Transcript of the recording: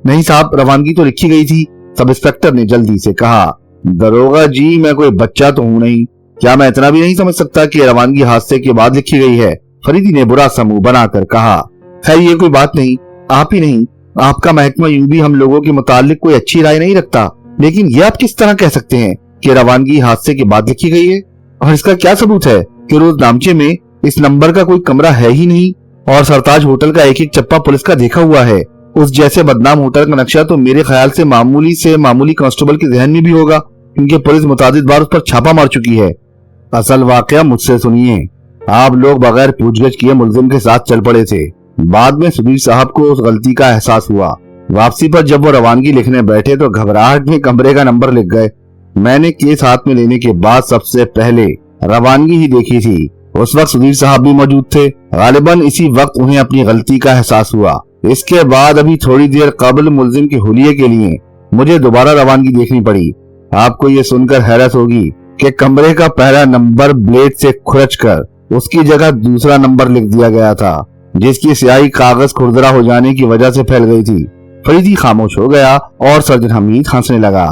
नहीं साहब, रवानगी तो लिखी गई थी। सब इंस्पेक्टर ने जल्दी से कहा। दरोगा जी, मैं कोई बच्चा तो हूं नहीं, क्या मैं इतना भी नहीं समझ सकता कि रवानगी हादसे के बाद लिखी गई है? फरीदी ने बुरा सा मुंह बनाकर कहा। खैर ये कोई बात नहीं, आप ही नहीं, आपका महकमा यूं भी हम लोगों के मुतालिक कोई अच्छी राय नहीं रखता, लेकिन ये आप किस तरह कह सकते हैं कि रवानगी हादसे के बाद लिखी गई है? और इसका क्या सबूत है कि रोजनामचे में इस नंबर का कोई कमरा है ही नहीं, और सरताज होटल का एक एक चप्पा पुलिस का देखा हुआ है। उस जैसे बदनाम होटल का नक्शा तो मेरे ख्याल से मामूली कांस्टेबल के जहन में भी होगा, क्योंकि पुलिस मुतादिद बार उस पर छापा मार चुकी है। असल वाकया मुझसे सुनिए। आप लोग बगैर पूछगछ किए मुलजिम के साथ चल पड़े थे। बाद में सुधीर साहब को उस गलती का एहसास हुआ। वापसी पर जब वो रवानगी लिखने बैठे तो घबराहट में कमरे का नंबर लिख गए। मैंने केस हाथ में लेने के बाद सबसे पहले रवानगी ही देखी थी। उस वक्त सुधीर साहब भी मौजूद थे। गालिबन इसी वक्त उन्हें अपनी गलती का एहसास हुआ। इसके बाद अभी थोड़ी देर कबल मुलजिम के हुलिये के लिए मुझे दोबारा रवानगी देखनी पड़ी। आपको ये सुनकर हैरत होगी कि कमरे का पहला नंबर ब्लेड से खुरचकर उसकी जगह दूसरा नंबर लिख दिया गया था, जिसकी स्याही कागज खुरदरा हो जाने की वजह से फैल गई थी। फरीदी खामोश हो गया और सर्जन हमीद हंसने लगा।